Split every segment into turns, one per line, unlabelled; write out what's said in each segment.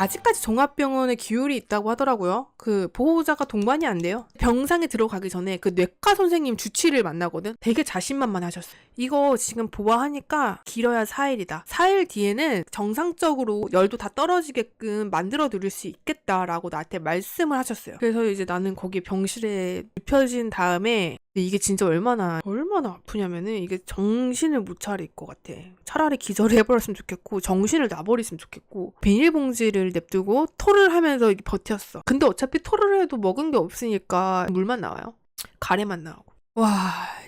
아직까지 종합병원에 기율이 있다고 하더라고요. 그 보호자가 동반이 안 돼요. 병상에 들어가기 전에 그 뇌과 선생님 주치를 만나거든. 되게 자신만만하셨어. 이거 지금 보아하니까 길어야 4일이다. 4일 뒤에는 정상적으로 열도 다 떨어지게끔 만들어 드릴 수 있겠다라고 나한테 말씀을 하셨어요. 그래서 이제 나는 거기 병실에 눕혀진 다음에 이게 진짜 얼마나 아프냐면은 이게 정신을 못 차릴 것 같아. 차라리 기절을 해버렸으면 좋겠고 정신을 놔버렸으면 좋겠고 비닐봉지를 냅두고 토를 하면서 이게 버텼어. 근데 어차피 토를 해도 먹은 게 없으니까 물만 나와요. 가래만 나오고. 와,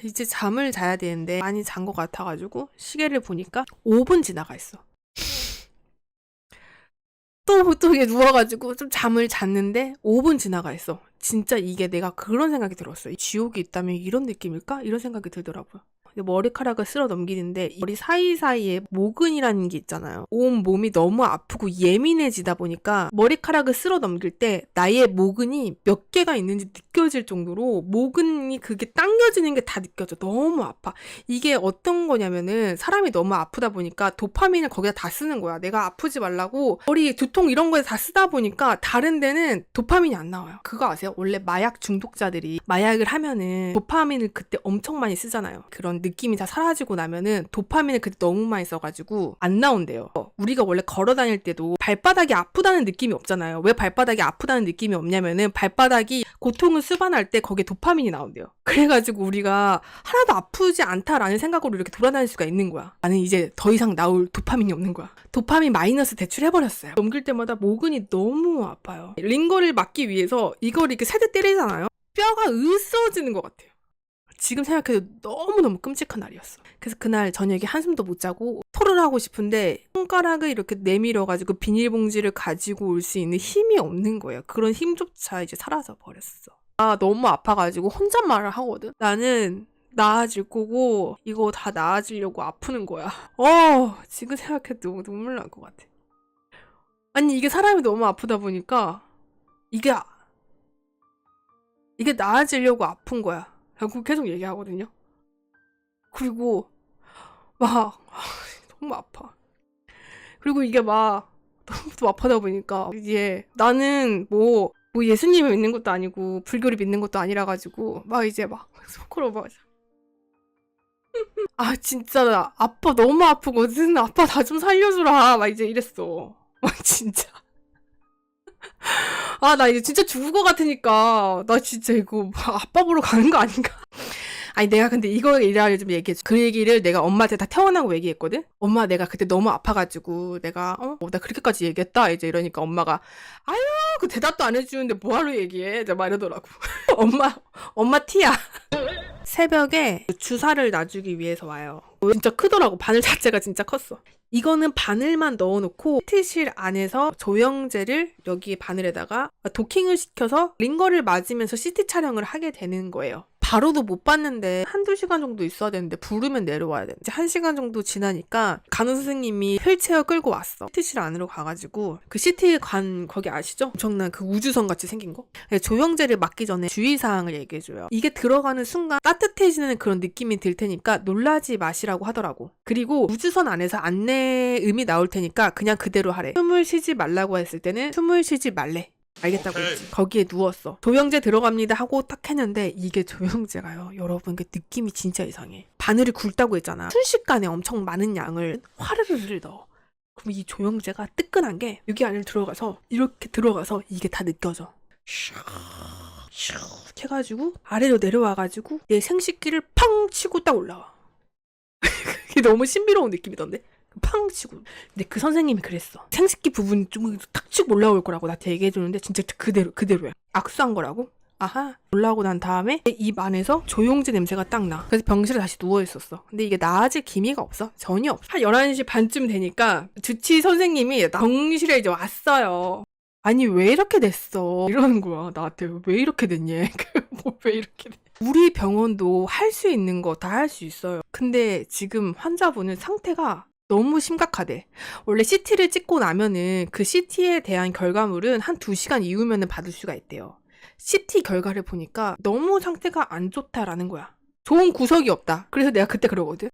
이제 잠을 자야 되는데 많이 잔 것 같아가지고 시계를 보니까 5분 지나가 있어. 또 이게 누워가지고 좀 잠을 잤는데 5분 지나가 있어. 진짜 이게 내가 그런 생각이 들었어. 지옥이 있다면 이런 느낌일까? 이런 생각이 들더라고요. 머리카락을 쓸어 넘기는데 머리 사이사이에 모근이라는 게 있잖아요. 온 몸이 너무 아프고 예민해지다 보니까 머리카락을 쓸어 넘길 때 나의 모근이 몇 개가 있는지 느껴질 정도로 모근이 그게 당겨지는 게 다 느껴져. 너무 아파. 이게 어떤 거냐면은 사람이 너무 아프다 보니까 도파민을 거기다 다 쓰는 거야. 내가 아프지 말라고 머리 두통 이런 거에 다 쓰다 보니까 다른 데는 도파민이 안 나와요. 그거 아세요? 원래 마약 중독자들이 마약을 하면은 도파민을 그때 엄청 많이 쓰잖아요. 그런 느낌이 다 사라지고 나면은 도파민을 그때 너무 많이 써가지고 안 나온대요. 우리가 원래 걸어 다닐 때도 발바닥이 아프다는 느낌이 없잖아요. 왜 발바닥이 아프다는 느낌이 없냐면은 발바닥이 고통을 수반할 때 거기에 도파민이 나온대요. 그래가지고 우리가 하나도 아프지 않다라는 생각으로 이렇게 돌아다닐 수가 있는 거야. 나는 이제 더 이상 나올 도파민이 없는 거야. 도파민 마이너스 대출해버렸어요. 넘길 때마다 모근이 너무 아파요. 링거를 막기 위해서 이걸 이렇게 세대 때리잖아요. 뼈가 으스러지는 것 같아요. 지금 생각해도 너무너무 끔찍한 날이었어. 그래서 그날 저녁에 한숨도 못 자고 토를 하고 싶은데 손가락을 이렇게 내밀어가지고 비닐봉지를 가지고 올 수 있는 힘이 없는 거예요. 그런 힘조차 이제 사라져 버렸어. 아, 너무 아파가지고 혼잣말을 하거든. 나는 나아질 거고 이거 다 나아지려고 아프는 거야. 지금 생각해도 눈물 날 것 같아. 아니 이게 사람이 너무 아프다 보니까 이게 나아지려고 아픈 거야. 라고 계속 얘기하거든요. 그리고 막 너무 아파. 그리고 이게 막 너무 아파다 보니까 이제 나는 뭐 예수님을 믿는 것도 아니고 불교를 믿는 것도 아니라 가지고 막 이제 막 속으로 막 아 진짜 나 아빠 너무 아프거든. 아빠 나 좀 살려주라. 막 이제 이랬어. 진짜. 아 나 이제 진짜 죽을 것 같으니까 나 진짜 이거 아빠 보러 가는 거 아닌가? 아니 내가 근데 이거 일화를 좀 얘기해줘. 그 얘기를 내가 엄마한테 다 태어나고 얘기했거든? 엄마 내가 그때 너무 아파가지고 내가 나 그렇게까지 얘기했다 이제 이러니까 엄마가 아유 그 대답도 안 해주는데 뭐하러 얘기해 이제 막 이러더라고. 엄마 티야. 새벽에 주사를 놔주기 위해서 와요. 진짜 크더라고. 바늘 자체가 진짜 컸어. 이거는 바늘만 넣어놓고 CT실 안에서 조영제를 여기 바늘에다가 도킹을 시켜서 링거를 맞으면서 CT 촬영을 하게 되는 거예요. 바로도 못 봤는데 한두 시간 정도 있어야 되는데 부르면 내려와야 돼. 이제 1시간 정도 지나니까 간호 선생님이 휠체어 끌고 왔어. CT실 안으로 가가지고 그 CT 관 거기 아시죠? 엄청난 그 우주선 같이 생긴 거? 조영제를 맞기 전에 주의사항을 얘기해줘요. 이게 들어가는 순간 따뜻해지는 그런 느낌이 들 테니까 놀라지 마시라고 하더라고. 그리고 우주선 안에서 안내음이 나올 테니까 그냥 그대로 하래. 숨을 쉬지 말라고 했을 때는 숨을 쉬지 말래. 알겠다고 했지. 거기에 누웠어. 조영제 들어갑니다 하고 딱 했는데 이게 조영제가요. 여러분 그 느낌이 진짜 이상해. 바늘이 굵다고 했잖아. 순식간에 엄청 많은 양을 화르르르 넣어. 그럼 이 조영제가 뜨끈한 게 여기 안에 들어가서 이렇게 들어가서 이게 다 느껴져. 슉 해가지고 아래로 내려와가지고 내 생식기를 팡 치고 딱 올라와. 그게 너무 신비로운 느낌이던데. 팡 치고. 근데 그 선생님이 그랬어. 생식기 부분 좀 탁 치고 올라올 거라고 나한테 얘기해주는데 진짜 그대로야. 악수한 거라고? 아하. 올라오고 난 다음에 입 안에서 조영제 냄새가 딱 나. 그래서 병실에 다시 누워있었어. 근데 이게 나아질 기미가 없어. 전혀 없어. 한 11시 반쯤 되니까 주치 선생님이 병실에 이제 왔어요. 아니 왜 이렇게 됐어? 이러는 거야. 나한테 왜 이렇게 됐냐. 왜 이렇게 돼? 우리 병원도 할 수 있는 거 다 할 수 있어요. 근데 지금 환자분은 상태가 너무 심각하대. 원래 CT를 찍고 나면은 그 CT에 대한 결과물은 한 2시간 이후면은 받을 수가 있대요. CT 결과를 보니까 너무 상태가 안 좋다라는 거야. 좋은 구석이 없다. 그래서 내가 그때 그러거든.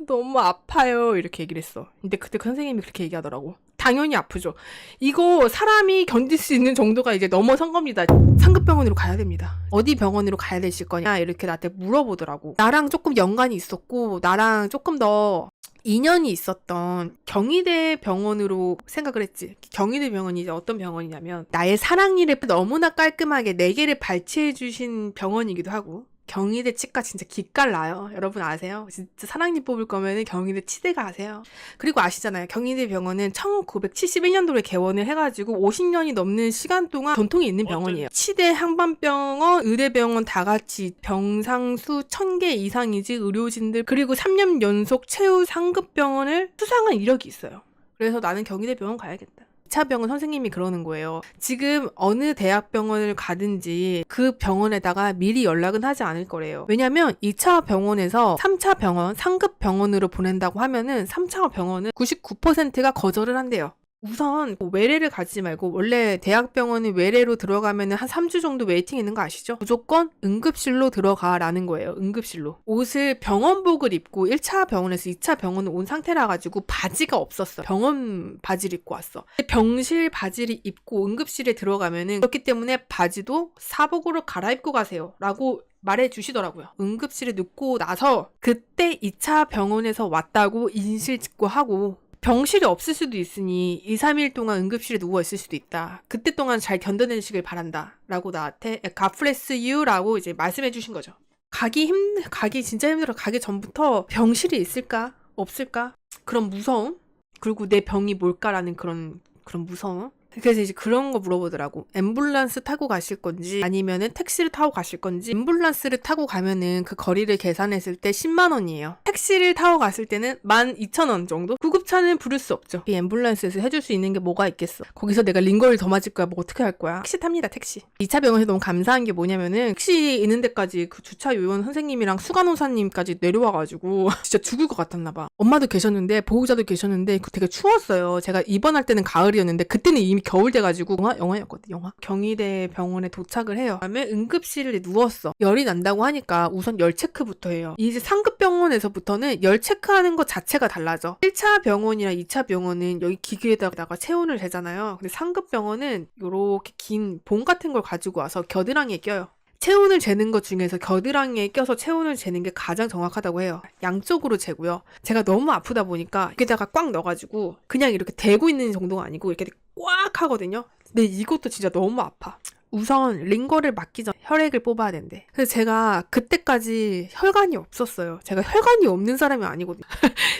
너무 아파요. 이렇게 얘기를 했어. 근데 그때 그 선생님이 그렇게 얘기하더라고. 다 당연히 아프죠. 이거 사람이 견딜 수 있는 정도가 이제 넘어선 겁니다. 상급병원으로 가야 됩니다. 어디 병원으로 가야 되실 거냐 이렇게 나한테 물어보더라고. 나랑 조금 연관이 있었고 나랑 조금 더 인연이 있었던 경희대 병원으로 생각을 했지. 경희대 병원이 이제 어떤 병원이냐면 나의 사랑니를 너무나 깔끔하게 4개를 발치해 주신 병원이기도 하고, 경희대 치과 진짜 기깔나요. 여러분 아세요? 진짜 사랑니 뽑을 거면은 경희대 치대가 아세요. 그리고 아시잖아요. 경희대 병원은 1971년도에 개원을 해가지고 50년이 넘는 시간 동안 전통이 있는 병원이에요. 치대, 항반병원, 의대병원 다 같이 병상수 1000개 이상이지 의료진들, 그리고 3년 연속 최우 상급병원을 수상한 이력이 있어요. 그래서 나는 경희대 병원 가야겠다. 2차 병원 선생님이 그러는 거예요. 지금 어느 대학병원을 가든지 그 병원에다가 미리 연락은 하지 않을 거래요. 왜냐면 2차 병원에서 3차 병원, 상급 병원으로 보낸다고 하면은 3차 병원은 99%가 거절을 한대요. 우선 외래를 가지 말고, 원래 대학병원은 외래로 들어가면 한 3주 정도 웨이팅 있는 거 아시죠? 무조건 응급실로 들어가라는 거예요. 응급실로. 옷을 병원복을 입고 1차 병원에서 2차 병원을 온 상태라 가지고 바지가 없었어. 병원 바지를 입고 왔어. 병실 바지를 입고 응급실에 들어가면은, 그렇기 때문에 바지도 사복으로 갈아입고 가세요 라고 말해 주시더라고요. 응급실에 눕고 나서 그때 2차 병원에서 왔다고 인실 직고 하고, 병실이 없을 수도 있으니 2, 3일 동안 응급실에 누워있을 수도 있다. 그때 동안 잘 견뎌내시길 바란다 라고 나한테 God bless you 라고 이제 말씀해 주신 거죠. 가기 진짜 힘들어. 가기 전부터 병실이 있을까? 없을까? 그런 무서움? 그리고 내 병이 뭘까라는 그런 무서움? 그래서 이제 그런 거 물어보더라고. 앰뷸런스 타고 가실 건지 아니면은 택시를 타고 가실 건지. 앰뷸런스를 타고 가면은 그 거리를 계산했을 때 10만 원이에요. 택시를 타고 갔을 때는 12,000원 정도? 구급차는 부를 수 없죠. 이 앰뷸런스에서 해줄 수 있는 게 뭐가 있겠어. 거기서 내가 링거를 더 맞을 거야. 뭐 어떻게 할 거야. 택시 탑니다. 택시. 2차 병원에서 너무 감사한 게 뭐냐면은 택시 있는 데까지 그 주차 요원 선생님이랑 수간호사님까지 내려와가지고 진짜 죽을 것 같았나 봐. 엄마도 계셨는데 보호자도 계셨는데 되게 추웠어요. 제가 입원할 때는 가을이었는데 그때는 이미 겨울 돼가지고 영하였거든. 영하. 경희대 병원에 도착을 해요. 그다음에 응급실에 누웠어. 열이 난다고 하니까 우선 열 체크부터 해요. 이제 상급 병원에서부터는 열 체크하는 것 자체가 달라져. 1차 병원이랑 2차 병원은 여기 기계에다가 체온을 재잖아요. 근데 상급 병원은 요렇게 긴 봉 같은 걸 가지고 와서 겨드랑이에 껴요. 체온을 재는 것 중에서 겨드랑이에 껴서 체온을 재는 게 가장 정확하다고 해요. 양쪽으로 재고요. 제가 너무 아프다 보니까 여기다가 꽉 넣어가지고 그냥 이렇게 대고 있는 정도가 아니고 이렇게 꽉 하거든요. 근데 이것도 진짜 너무 아파. 우선 링거를 맞기 전 혈액을 뽑아야 된대. 그래서 제가 그때까지 혈관이 없었어요. 제가 혈관이 없는 사람이 아니거든요.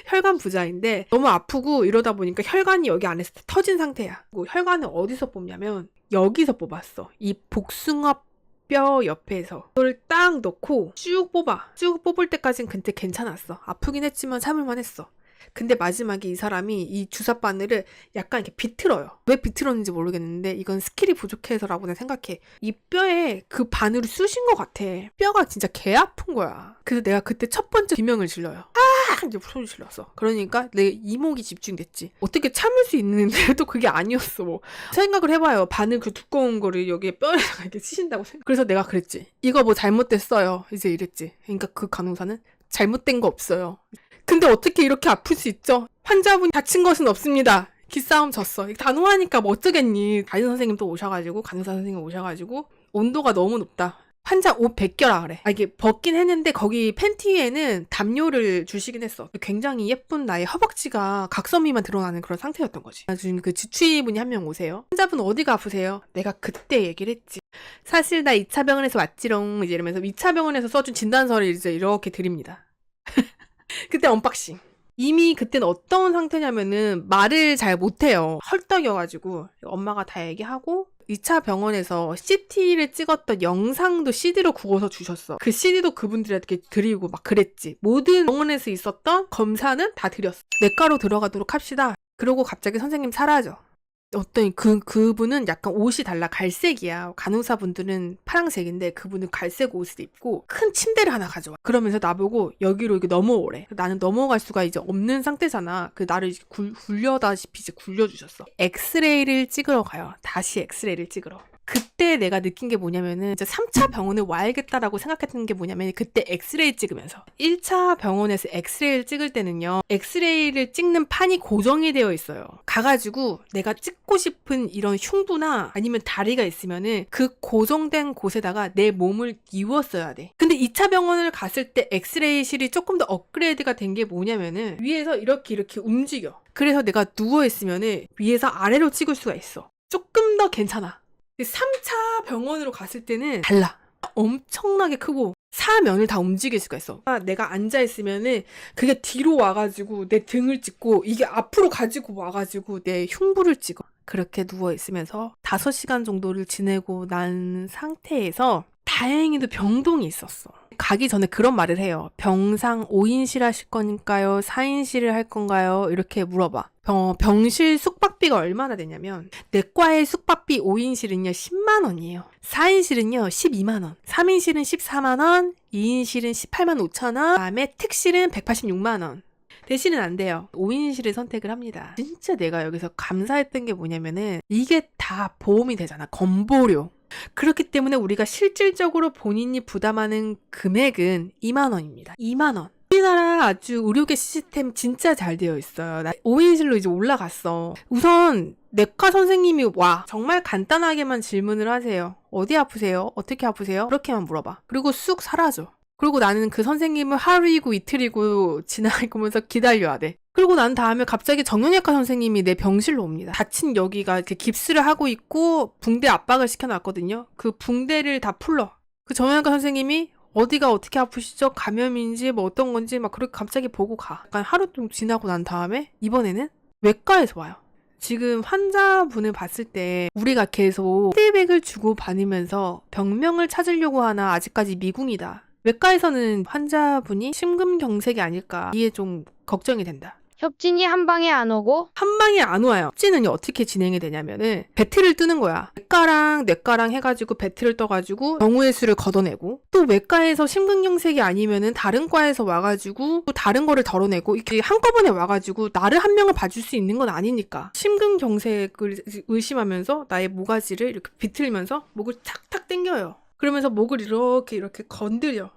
혈관 부자인데 너무 아프고 이러다 보니까 혈관이 여기 안에서 터진 상태야. 혈관을 어디서 뽑냐면 여기서 뽑았어. 이 복숭아 뼈 옆에서 그걸 딱 넣고 쭉 뽑아. 쭉 뽑을 때까진 근데 괜찮았어. 아프긴 했지만 참을만 했어. 근데 마지막에 이 사람이 이 주사 바늘을 약간 이렇게 비틀어요. 왜 비틀었는지 모르겠는데 이건 스킬이 부족해서라고 난 생각해. 이 뼈에 그 바늘을 쑤신 것 같아. 뼈가 진짜 개 아픈 거야. 그래서 내가 그때 첫 번째 비명을 질러요. 아! 이제 소리 질렀어. 그러니까 내 이목이 집중됐지. 어떻게 참을 수 있는데 또 그게 아니었어. 뭐 생각을 해봐요. 바늘 그 두꺼운 거를 여기에 뼈에다가 이렇게 치신다고 생각. 그래서 내가 그랬지. 이거 뭐 잘못됐어요. 이제 이랬지. 그러니까 그 간호사는 잘못된 거 없어요. 근데 어떻게 이렇게 아플 수 있죠? 환자분이 다친 것은 없습니다. 기싸움 졌어. 단호하니까 뭐 어쩌겠니. 간호 선생님 또 오셔가지고 간호사 선생님 오셔가지고 온도가 너무 높다. 환자 옷 벗겨라 그래. 이게 벗긴 했는데 거기 팬티에는 담요를 주시긴 했어. 굉장히 예쁜 나의 허벅지가 각선미만 드러나는 그런 상태였던 거지. 지금 그 주치의분이 한 명 오세요. 환자분 어디가 아프세요? 내가 그때 얘기를 했지. 사실 나 2차 병원에서 왔지롱 이제 이러면서 2차 병원에서 써준 진단서를 이제 이렇게 드립니다. 그때 언박싱. 이미 그때는 어떤 상태냐면은 말을 잘 못해요. 헐떡여가지고 엄마가 다 얘기하고 2차 병원에서 CT를 찍었던 영상도 CD로 구워서 주셨어. 그 CD도 그분들에게 드리고 막 그랬지. 모든 병원에서 있었던 검사는 다 드렸어. 내과로 들어가도록 합시다. 그러고 갑자기 선생님 사라져. 어떤 그분은 약간 옷이 달라. 갈색이야. 간호사분들은 파란색인데 그분은 갈색 옷을 입고 큰 침대를 하나 가져와. 그러면서 나보고 여기로 이렇게 넘어오래. 나는 넘어갈 수가 이제 없는 상태잖아. 나를 이제 굴려다시피 이제 굴려주셨어. 엑스레이를 찍으러 가요. 다시 엑스레이를 찍으러. 그때 내가 느낀 게 뭐냐면은 이제 3차 병원에 와야겠다라고 생각했던 게 뭐냐면 그때 엑스레이 찍으면서 1차 병원에서 엑스레이를 찍을 때는요. 엑스레이를 찍는 판이 고정이 되어 있어요. 가가지고 내가 찍고 싶은 이런 흉부나 아니면 다리가 있으면은 그 고정된 곳에다가 내 몸을 뉘웠어야 돼. 근데 2차 병원을 갔을 때 엑스레이실이 조금 더 업그레이드가 된 게 뭐냐면은 위에서 이렇게 움직여. 그래서 내가 누워있으면은 위에서 아래로 찍을 수가 있어. 조금 더 괜찮아. 3차 병원으로 갔을 때는 달라. 엄청나게 크고 사면을 다 움직일 수가 있어. 내가 앉아있으면은 그게 뒤로 와가지고 내 등을 찍고 이게 앞으로 가지고 와가지고 내 흉부를 찍어. 그렇게 누워있으면서 5시간 정도를 지내고 난 상태에서 다행히도 병동이 있었어. 가기 전에 그런 말을 해요. 병상 5인실 하실 거니까요? 4인실을 할 건가요? 이렇게 물어봐. 병실 숙박비가 얼마나 되냐면 내과의 숙박비 5인실은요 10만 원이에요. 4인실은요 12만 원. 3인실은 14만 원. 2인실은 18만 5천 원. 그다음에 특실은 186만 원. 대신은 안 돼요. 5인실을 선택을 합니다. 진짜 내가 여기서 감사했던 게 뭐냐면은 이게 다 보험이 되잖아. 건보료. 그렇기 때문에 우리가 실질적으로 본인이 부담하는 금액은 2만 원입니다. 2만 원. 우리나라 아주 의료계 시스템 진짜 잘 되어 있어요. 나 5인실로 이제 올라갔어. 우선 내과 선생님이 와. 정말 간단하게만 질문을 하세요. 어디 아프세요? 어떻게 아프세요? 그렇게만 물어봐. 그리고 쑥 사라져. 그리고 나는 그 선생님을 하루이고 이틀이고 지나가면서 기다려야 돼. 그리고 난 다음에 갑자기 정형외과 선생님이 내 병실로 옵니다. 다친 여기가 이렇게 깁스를 하고 있고 붕대 압박을 시켜놨거든요. 그 붕대를 다 풀러. 그 정형외과 선생님이 어디가 어떻게 아프시죠? 감염인지 뭐 어떤 건지 막 그렇게 갑자기 보고 가. 약간 하루 좀 지나고 난 다음에 이번에는 외과에서 와요. 지금 환자분을 봤을 때 우리가 계속 피드백을 주고 받으면서 병명을 찾으려고 하나 아직까지 미궁이다. 외과에서는 환자분이 심근경색이 아닐까 이게 좀 걱정이 된다.
협진이 한 방에 안 오고
한 방에 안 와요. 협진은 어떻게 진행이 되냐면은 배틀을 뜨는 거야. 외과랑 뇌과랑 해가지고 배틀을 떠가지고 경우의 수를 걷어내고 또 외과에서 심근경색이 아니면은 다른 과에서 와가지고 또 다른 거를 덜어내고 이렇게 한꺼번에 와가지고 나를 한 명을 봐줄 수 있는 건 아니니까 심근경색을 의심하면서 나의 모가지를 이렇게 비틀면서 목을 탁탁 당겨요. 그러면서 목을 이렇게 건드려.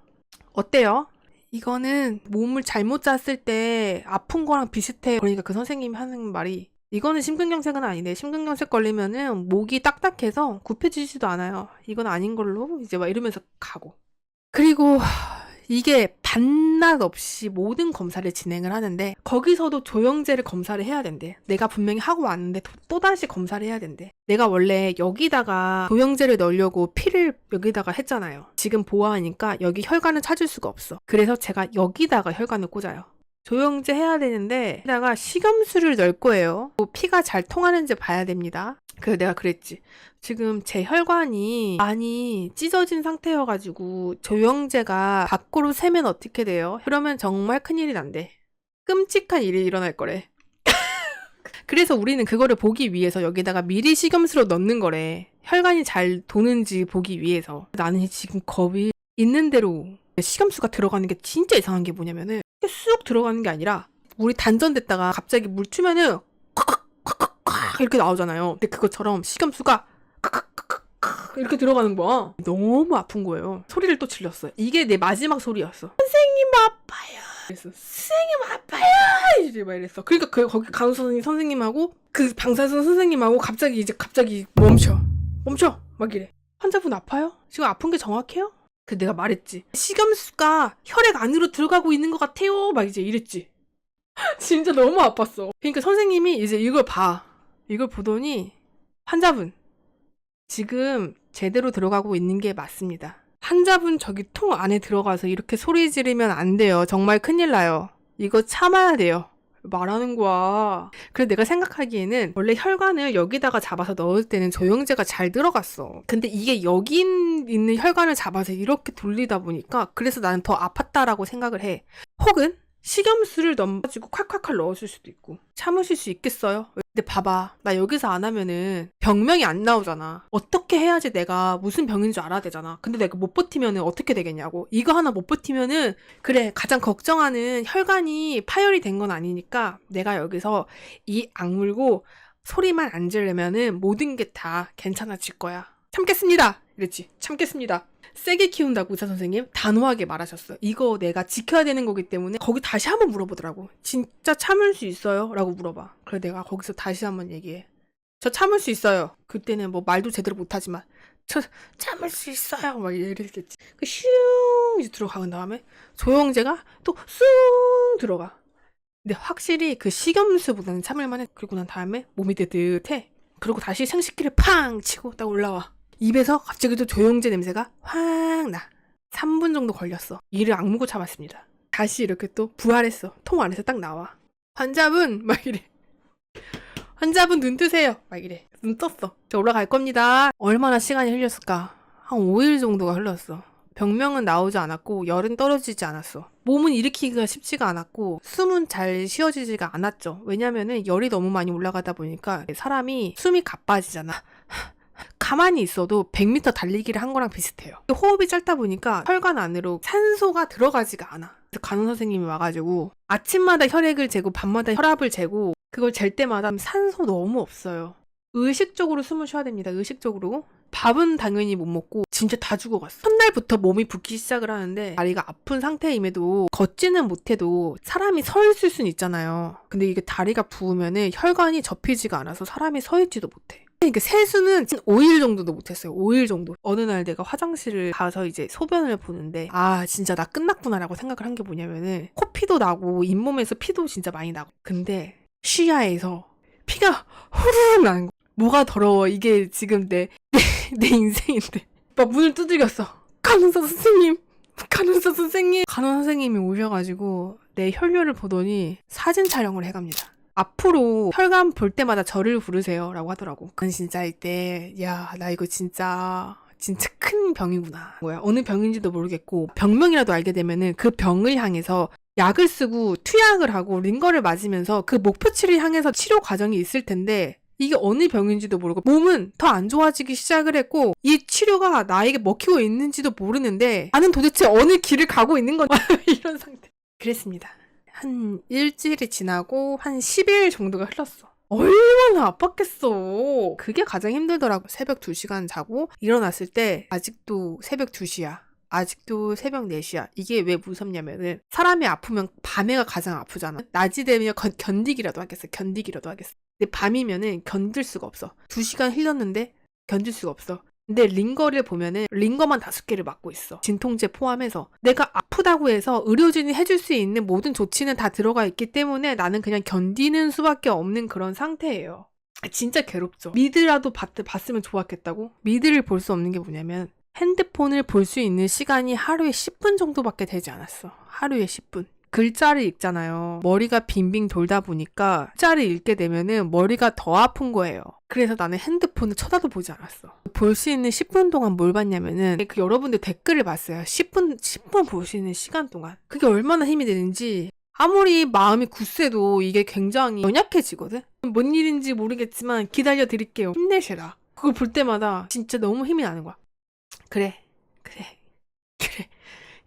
어때요? 이거는 몸을 잘못 짰을 때 아픈 거랑 비슷해. 그러니까 그 선생님이 하는 말이 이거는 심근경색은 아니네. 심근경색 걸리면은 목이 딱딱해서 굽혀지지도 않아요. 이건 아닌 걸로 이제 막 이러면서 가고. 그리고 이게 반낮 없이 모든 검사를 진행을 하는데 거기서도 조영제를 검사를 해야 된대. 내가 분명히 하고 왔는데 또다시 검사를 해야 된대. 내가 원래 여기다가 조영제를 넣으려고 피를 여기다가 했잖아요. 지금 보아하니까 여기 혈관을 찾을 수가 없어. 그래서 제가 여기다가 혈관을 꽂아요. 조영제 해야 되는데 여기다가 식염수를 넣을 거예요. 피가 잘 통하는지 봐야 됩니다. 그래서 내가 그랬지. 지금 제 혈관이 많이 찢어진 상태여가지고 조영제가 밖으로 새면 어떻게 돼요? 그러면 정말 큰일이 난대. 끔찍한 일이 일어날 거래. 그래서 우리는 그거를 보기 위해서 여기다가 미리 식염수로 넣는 거래. 혈관이 잘 도는지 보기 위해서. 나는 지금 겁이 있는 대로 식염수가 들어가는 게 진짜 이상한 게 뭐냐면은 쑥 들어가는 게 아니라 물이 단전됐다가 갑자기 물 추면은 콱콱콱콱 이렇게 나오잖아요. 근데 그것처럼 식염수가 이렇게 들어가는 거야. 너무 아픈 거예요. 소리를 또 질렀어요. 이게 내 마지막 소리였어. 선생님 아파요. 그래서 선생님 아파요. 이제 막 이랬어. 그러니까 거기 간호사 선생님하고 그 방사선 선생님하고 갑자기 멈춰 막 이래. 환자분 아파요? 지금 아픈 게 정확해요? 그 내가 말했지. 식염수가 혈액 안으로 들어가고 있는 것 같아요. 막 이제 이랬지. 진짜 너무 아팠어. 그러니까 선생님이 이제 이걸 봐. 이걸 보더니 환자분 지금 제대로 들어가고 있는 게 맞습니다. 환자분 저기 통 안에 들어가서 이렇게 소리 지르면 안 돼요. 정말 큰일 나요. 이거 참아야 돼요. 말하는 거야. 그래서 내가 생각하기에는 원래 혈관을 여기다가 잡아서 넣을 때는 조영제가 잘 들어갔어. 근데 이게 여기 있는 혈관을 잡아서 이렇게 돌리다 보니까 그래서 나는 더 아팠다라고 생각을 해. 혹은 식염수를 넣어가지고 콸콸콸 넣었을 수도 있고. 참으실 수 있겠어요? 근데 봐봐. 나 여기서 안 하면은 병명이 안 나오잖아. 어떻게 해야지 내가 무슨 병인 줄 알아야 되잖아. 근데 내가 못 버티면은 어떻게 되겠냐고. 이거 하나 못 버티면은 그래 가장 걱정하는 혈관이 파열이 된 건 아니니까 내가 여기서 이 악물고 소리만 안 지르면은 모든 게 다 괜찮아질 거야. 참겠습니다. 이랬지. 참겠습니다. 세게 키운다고 의사 선생님 단호하게 말하셨어. 이거 내가 지켜야 되는 거기 때문에 거기 다시 한번 물어보더라고. 진짜 참을 수 있어요? 라고 물어봐. 그래 내가 거기서 다시 한번 얘기해. 저 참을 수 있어요. 그때는 뭐 말도 제대로 못하지만 저 참을 수 있어요. 막 이랬겠지. 슝 이제 들어가는 다음에 조영재가 또 쑥 들어가. 근데 확실히 그 식염수보다는 참을만해. 그리고 난 다음에 몸이 뜨뜻해. 그리고 다시 생식기를 팡 치고 딱 올라와. 입에서 갑자기 또 조영재 냄새가 확 나. 3분 정도 걸렸어. 이를 악물고 참았습니다. 다시 이렇게 또 부활했어. 통 안에서 딱 나와. 환자분 막 이래. 환자분 눈 뜨세요. 막 이래. 눈 떴어. 저 올라갈 겁니다. 얼마나 시간이 흘렸을까? 한 5일 정도가 흘렀어. 병명은 나오지 않았고 열은 떨어지지 않았어. 몸은 일으키기가 쉽지가 않았고 숨은 잘 쉬어지지가 않았죠. 왜냐면은 열이 너무 많이 올라가다 보니까 사람이 숨이 가빠지잖아. 가만히 있어도 100m 달리기를 한 거랑 비슷해요. 호흡이 짧다 보니까 혈관 안으로 산소가 들어가지가 않아. 그래서 간호 선생님이 와가지고 아침마다 혈액을 재고 밤마다 혈압을 재고 그걸 잴 때마다 산소 너무 없어요. 의식적으로 숨을 쉬어야 됩니다. 의식적으로. 밥은 당연히 못 먹고 진짜 다 죽어갔어. 첫날부터 몸이 붓기 시작을 하는데 다리가 아픈 상태임에도 걷지는 못해도 사람이 서 있을 수는 있잖아요. 근데 이게 다리가 부으면은 혈관이 접히지가 않아서 사람이 서 있지도 못해. 그러니까 세수는 5일 정도도 못했어요. 5일 정도. 어느 날 내가 화장실을 가서 이제 소변을 보는데 아 진짜 나 끝났구나라고 생각을 한 게 뭐냐면은 코피도 나고 잇몸에서 피도 진짜 많이 나고 근데 시야에서 피가 후루룩 나는 거. 뭐가 더러워. 이게 지금 내 인생인데. 막 문을 두들겼어. 간호사 선생님. 간호사 선생님. 간호사 선생님이 오셔가지고 내 혈뇨를 보더니 사진 촬영을 해갑니다. 앞으로 혈관 볼 때마다 저를 부르세요 라고 하더라고. 그건 진짜 이때 야 나 이거 진짜 큰 병이구나. 뭐야 어느 병인지도 모르겠고 병명이라도 알게 되면은 그 병을 향해서 약을 쓰고 투약을 하고 링거를 맞으면서 그 목표치를 향해서 치료 과정이 있을 텐데 이게 어느 병인지도 모르고 몸은 더 안 좋아지기 시작을 했고 이 치료가 나에게 먹히고 있는지도 모르는데 나는 도대체 어느 길을 가고 있는 건지 이런 상태. 그랬습니다. 한 일주일이 지나고 한 10일 정도가 흘렀어. 얼마나 아팠겠어. 그게 가장 힘들더라고. 새벽 2시간 자고 일어났을 때 아직도 새벽 2시야. 아직도 새벽 4시야. 이게 왜 무섭냐면은 사람이 아프면 밤에가 가장 아프잖아. 낮이 되면 견디기라도 하겠어. 견디기라도 하겠어. 근데 밤이면은 견딜 수가 없어. 2시간 흘렸는데 견딜 수가 없어. 근데 링거를 보면은 링거만 5개를 맞고 있어. 진통제 포함해서. 내가 아프다고 해서 의료진이 해줄 수 있는 모든 조치는 다 들어가 있기 때문에 나는 그냥 견디는 수밖에 없는 그런 상태예요. 진짜 괴롭죠. 미드라도 봤으면 좋았겠다고? 미드를 볼 수 없는 게 뭐냐면 핸드폰을 볼 수 있는 시간이 하루에 10분 정도밖에 되지 않았어. 하루에 10분. 글자를 읽잖아요. 머리가 빙빙 돌다 보니까 글자를 읽게 되면은 머리가 더 아픈 거예요. 그래서 나는 핸드폰을 쳐다도 보지 않았어. 볼 수 있는 10분 동안 뭘 봤냐면은 그 여러분들 댓글을 봤어요. 10분 볼 수 있는 시간 동안. 그게 얼마나 힘이 되는지 아무리 마음이 굳세도 이게 굉장히 연약해지거든? 뭔 일인지 모르겠지만 기다려 드릴게요. 힘내셔라. 그걸 볼 때마다 진짜 너무 힘이 나는 거야. 그래.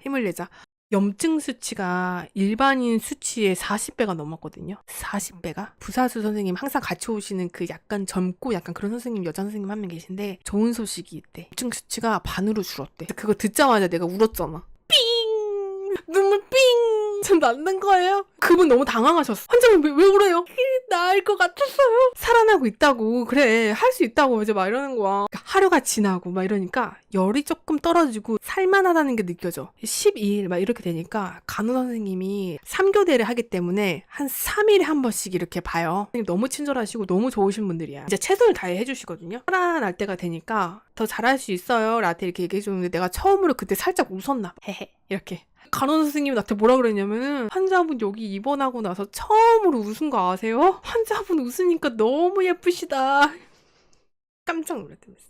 힘을 내자. 염증 수치가 일반인 수치의 40배가 넘었거든요. 40배가? 부사수 선생님 항상 같이 오시는 그 약간 젊고 약간 그런 선생님, 여자 선생님 한 명 계신데 좋은 소식이 있대. 염증 수치가 반으로 줄었대. 그거 듣자마자 내가 울었잖아. 삥! 눈물 삥! 전 낫는 거예요? 그분 너무 당황하셨어. 환자분 왜 울어요? 나을 것 같았어요. 살아나고 있다고. 그래 할 수 있다고 이제 막 이러는 거야. 그러니까 하루가 지나고 막 이러니까 열이 조금 떨어지고 살만하다는 게 느껴져. 12일 막 이렇게 되니까 간호사 선생님이 3교대를 하기 때문에 한 3일에 한 번씩 이렇게 봐요. 선생님 너무 친절하시고 너무 좋으신 분들이야. 이제 최선을 다해 해주시거든요. 살아날 때가 되니까 더 잘할 수 있어요 나한테 이렇게 얘기해주는데 내가 처음으로 그때 살짝 웃었나 봐. 헤헤 이렇게. 간호사 선생님이 나한테 뭐라 그랬냐면은 환자분 여기 입원하고 나서 처음으로 웃은 거 아세요? 환자분 웃으니까 너무 예쁘시다. 깜짝 놀랐다면서.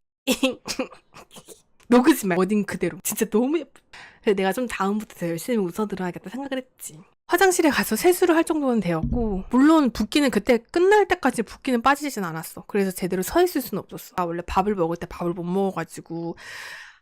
녹으지 말. 어딘 그대로. 진짜 너무 예쁘. 그래서 내가 좀 다음부터 더 열심히 웃어들어야겠다 생각을 했지. 화장실에 가서 세수를 할 정도는 되었고 물론 붓기는 그때 끝날 때까지 붓기는 빠지진 않았어. 그래서 제대로 서 있을 수는 없었어. 원래 밥을 먹을 때 밥을 못 먹어가지고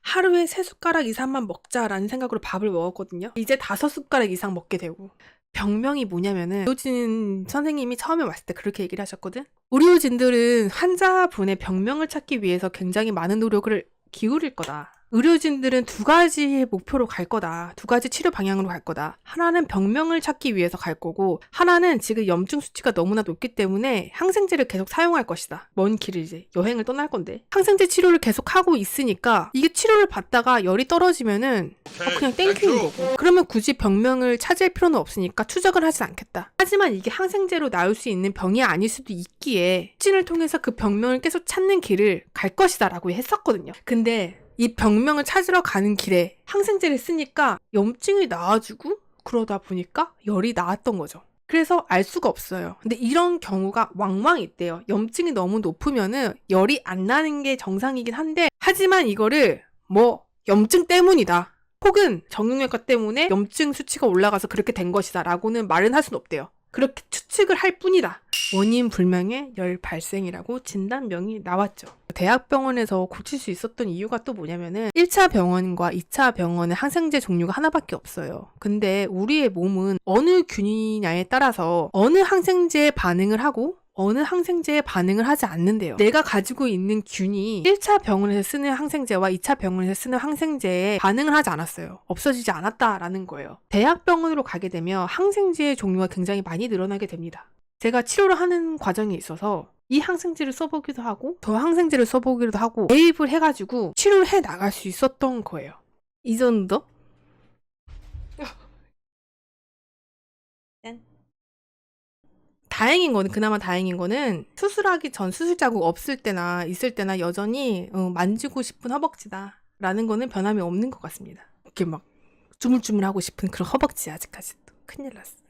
하루에 3숟가락 이상만 먹자라는 생각으로 밥을 먹었거든요. 이제 5숟가락 이상 먹게 되고 병명이 뭐냐면은 의료진 선생님이 처음에 왔을 때 그렇게 얘기를 하셨거든. 의료진들은 환자분의 병명을 찾기 위해서 굉장히 많은 노력을 기울일 거다. 의료진들은 두 가지의 목표로 갈 거다. 두 가지 치료 방향으로 갈 거다. 하나는 병명을 찾기 위해서 갈 거고, 하나는 지금 염증 수치가 너무나 높기 때문에 항생제를 계속 사용할 것이다. 먼 길을 이제 여행을 떠날 건데. 항생제 치료를 계속 하고 있으니까 이게 치료를 받다가 열이 떨어지면은 그냥 땡큐인 거고. 그러면 굳이 병명을 찾을 필요는 없으니까 추적을 하진 않겠다. 하지만 이게 항생제로 나을 수 있는 병이 아닐 수도 있기에 진을 통해서 그 병명을 계속 찾는 길을 갈 것이다 라고 했었거든요. 근데 이 병명을 찾으러 가는 길에 항생제를 쓰니까 염증이 나아지고 그러다 보니까 열이 나았던 거죠. 그래서 알 수가 없어요. 근데 이런 경우가 왕왕 있대요. 염증이 너무 높으면은 열이 안 나는 게 정상이긴 한데, 하지만 이거를 뭐 염증 때문이다, 혹은 정형외과 때문에 염증 수치가 올라가서 그렇게 된 것이다 라고는 말은 할 수는 없대요. 그렇게 추측을 할 뿐이다. 원인 불명의 열 발생이라고 진단명이 나왔죠. 대학병원에서 고칠 수 있었던 이유가 또 뭐냐면은 1차 병원과 2차 병원은 항생제 종류가 하나밖에 없어요. 근데 우리의 몸은 어느 균이냐에 따라서 어느 항생제에 반응을 하고 어느 항생제에 반응을 하지 않는데요. 내가 가지고 있는 균이 1차 병원에서 쓰는 항생제와 2차 병원에서 쓰는 항생제에 반응을 하지 않았어요. 없어지지 않았다라는 거예요. 대학병원으로 가게 되면 항생제의 종류가 굉장히 많이 늘어나게 됩니다. 제가 치료를 하는 과정에 있어서 이 항생제를 써보기도 하고 저 항생제를 써보기도 하고 매입을 해가지고 치료를 해 나갈 수 있었던 거예요. 이 정도? 그나마 다행인 거는 수술하기 전 수술 자국 없을 때나 있을 때나 여전히 만지고 싶은 허벅지다 라는 거는 변함이 없는 것 같습니다. 이렇게 막 주물주물하고 싶은 그런 허벅지 아직까지도 큰일 났어.